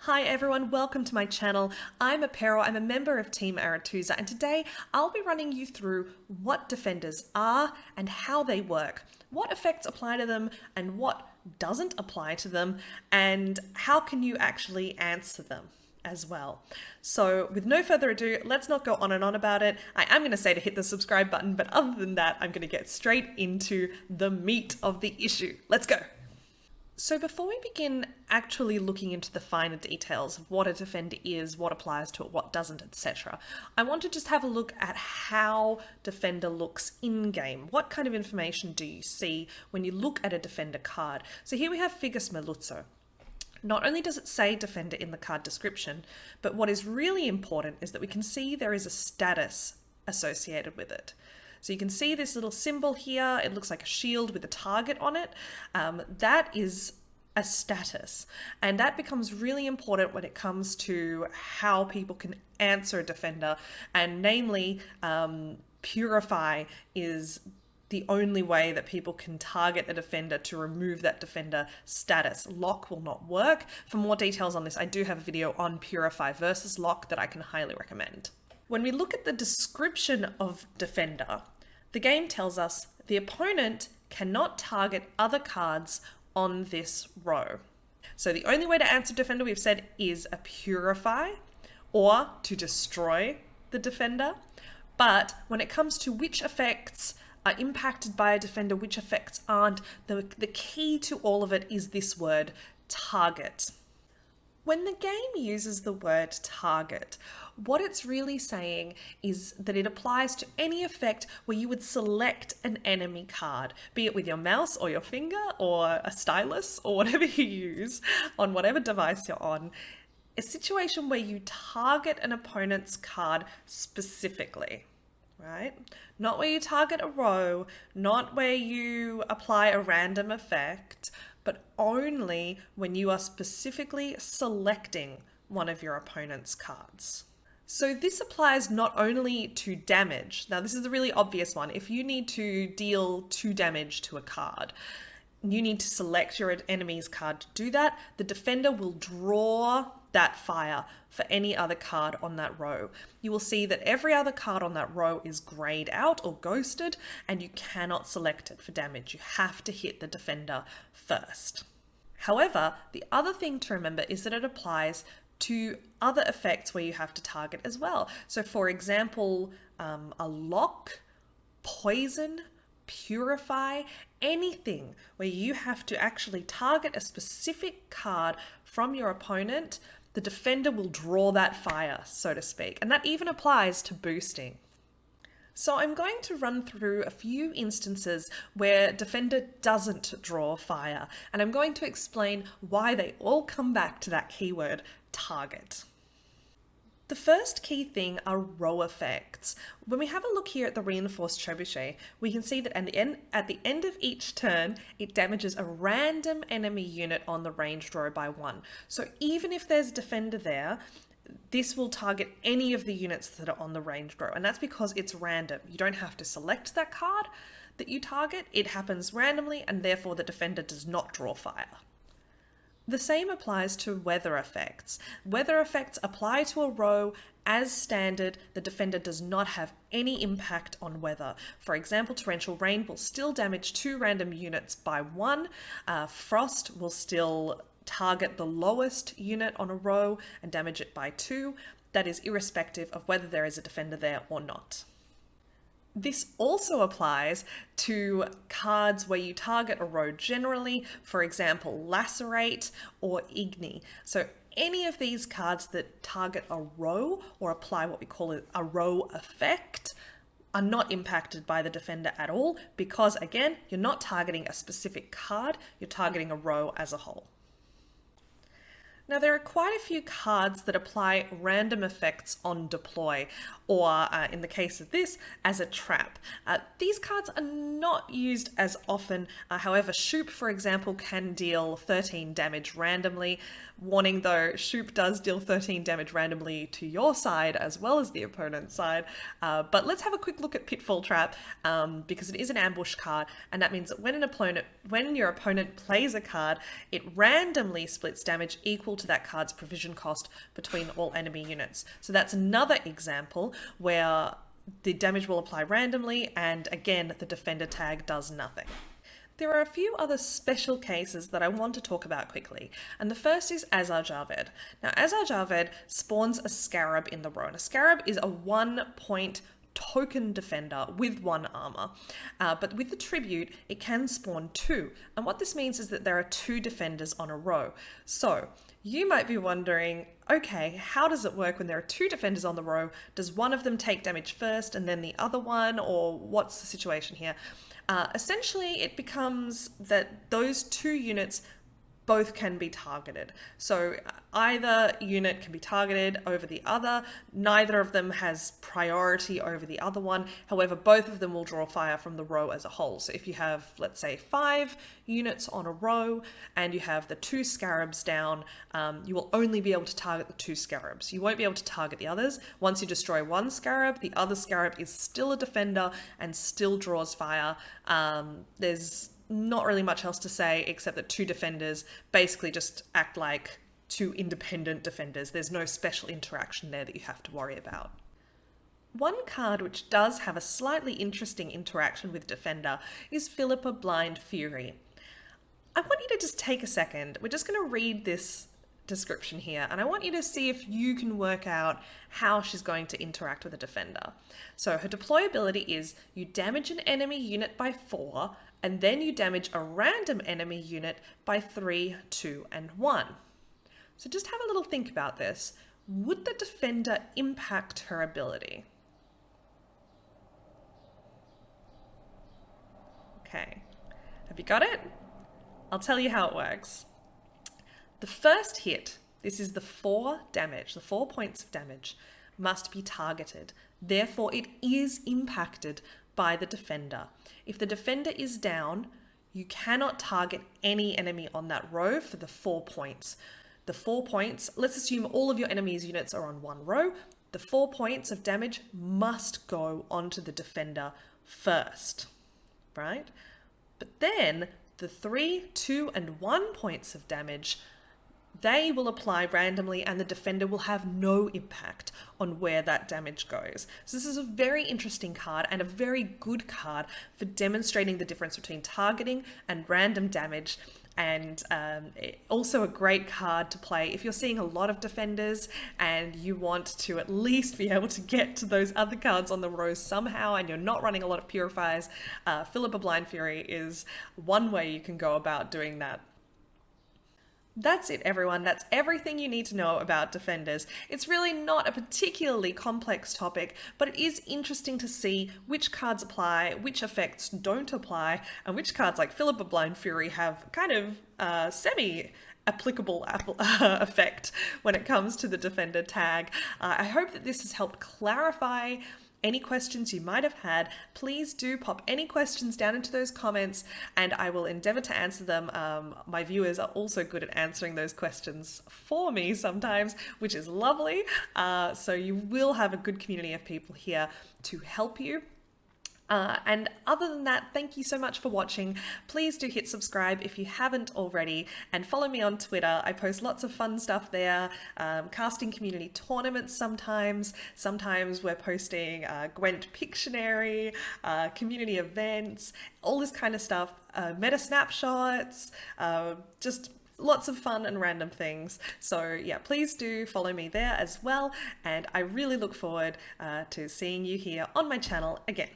Hi everyone, welcome to my channel. I'm Apero, I'm a member of Team Aretusa, and today I'll be running you through what defenders are and how they work, what effects apply to them and what doesn't apply to them, and how can you actually answer them as well. So with no further ado, let's not go on and on about it. I am going to say to hit the subscribe button, but other than that, I'm going to get straight into the meat of the issue. Let's go. So before we begin actually looking into the finer details of what a defender is, what applies to it, what doesn't, etc., I want to just have a look at how defender looks in-game. What kind of information do you see when you look at a defender card? So here we have Figus Meluzzo. Not only does it say defender in the card description, but what is really important is that we can see there is a status associated with it. So you can see this little symbol here. It looks like a shield with a target on it. That is a status. And that becomes really important when it comes to how people can answer a defender. And namely, Purify is the only way that people can target a defender to remove that defender status. Lock will not work. For more details on this, I do have a video on Purify versus Lock that I can highly recommend. When we look at the description of defender, the game tells us the opponent cannot target other cards on this row. So the only way to answer defender, we've said, is a purify or to destroy the defender. But when it comes to which effects are impacted by a defender, which effects aren't, the key to all of it is this word, target. When the game uses the word target, what it's really saying is that it applies to any effect where you would select an enemy card, be it with your mouse or your finger or a stylus or whatever you use on whatever device you're on. A situation where you target an opponent's card specifically, right? Not where you target a row, not where you apply a random effect, but only when you are specifically selecting one of your opponent's cards. So this applies not only to damage. Now this is a really obvious one. If you need to deal 2 damage to a card, you need to select your enemy's card to do that. The defender will draw that fire for any other card on that row. You will see that every other card on that row is grayed out or ghosted, and you cannot select it for damage. You have to hit the defender first. However, the other thing to remember is that it applies to other effects where you have to target as well. So for example, a lock, poison, purify, anything where you have to actually target a specific card from your opponent, the defender will draw that fire, so to speak. And that even applies to boosting. So I'm going to run through a few instances where defender doesn't draw fire, and I'm going to explain why they all come back to that keyword, target. The first key thing are row effects. When we have a look here at the reinforced trebuchet, we can see that at the end of each turn, it damages a random enemy unit on the ranged row by 1. So even if there's a defender there, this will target any of the units that are on the ranged row, and that's because it's random. You don't have to select that card that you target. It happens randomly, and therefore the defender does not draw fire. The same applies to weather effects. Weather effects apply to a row as standard. The defender does not have any impact on weather. For example, torrential rain will still damage 2 random units by 1. Frost will still target the lowest unit on a row and damage it by 2. That is irrespective of whether there is a defender there or not. This also applies to cards where you target a row generally, for example, Lacerate or Igni. So any of these cards that target a row or apply what we call a row effect are not impacted by the defender at all because, again, you're not targeting a specific card, you're targeting a row as a whole. Now there are quite a few cards that apply random effects on deploy, or in the case of this, as a trap. These cards are not used as often. However, Shoop, for example, can deal 13 damage randomly. Warning though, Shoop does deal 13 damage randomly to your side as well as the opponent's side. But let's have a quick look at Pitfall Trap because it is an ambush card, and that means that when your opponent plays a card, it randomly splits damage equal equal to that card's provision cost between all enemy units. So that's another example where the damage will apply randomly, and again, the defender tag does nothing. There are a few other special cases that I want to talk about quickly, and the first is Azar Javed. Now, Azar Javed spawns a Scarab in the row, and a Scarab is a 1-point token defender with 1 armor, but with the tribute it can spawn 2, and what this means is that there are 2 defenders on a row. So you might be wondering, okay, how does it work when there are 2 defenders on the row? Does one of them take damage first and then the other one, or what's the situation here? Essentially it becomes that those 2 units both can be targeted. So either unit can be targeted over the other, neither of them has priority over the other one. However, both of them will draw fire from the row as a whole. So if you have, let's say, 5 units on a row and you have the 2 Scarabs down, you will only be able to target the 2 Scarabs. You won't be able to target the others. Once you destroy 1 Scarab, the other Scarab is still a defender and still draws fire. There's not really much else to say except that 2 defenders basically just act like 2 independent defenders. There's no special interaction there that you have to worry about. One card which does have a slightly interesting interaction with defender is Philippa Blind Fury. I want you to just take a second. We're just going to read this description here, and I want you to see if you can work out how she's going to interact with a defender. So her deployability is you damage an enemy unit by 4, and then you damage a random enemy unit by 3, 2, and 1. So just have a little think about this. Would the defender impact her ability? Okay, have you got it? I'll tell you how it works. The first hit, this is the 4 damage, the 4 points of damage, must be targeted. Therefore, it is impacted by the defender. If the defender is down, you cannot target any enemy on that row for the 4 points. The 4 points, let's assume all of your enemy's units are on one row. The 4 points of damage must go onto the defender first, right? But then the 3, 2, and 1 points of damage, they will apply randomly and the defender will have no impact on where that damage goes. So this is a very interesting card and a very good card for demonstrating the difference between targeting and random damage, and also a great card to play if you're seeing a lot of defenders and you want to at least be able to get to those other cards on the row somehow and you're not running a lot of purifiers. Philippa Blind Fury is one way you can go about doing that. That's it, everyone. That's everything you need to know about defenders. It's really not a particularly complex topic, but it is interesting to see which cards apply, which effects don't apply, and which cards like Philippa Blind Fury have kind of semi-applicable effect when it comes to the defender tag. I hope that this has helped clarify any questions you might have had. Please do pop any questions down into those comments and I will endeavor to answer them. My viewers are also good at answering those questions for me sometimes, which is lovely. So you will have a good community of people here to help you. And other than that, thank you so much for watching. Please do hit subscribe if you haven't already, and follow me on Twitter. I post lots of fun stuff there, casting community tournaments sometimes. Sometimes we're posting GWENT Pictionary, community events, all this kind of stuff, meta snapshots, just lots of fun and random things. So yeah, please do follow me there as well. And I really look forward to seeing you here on my channel again.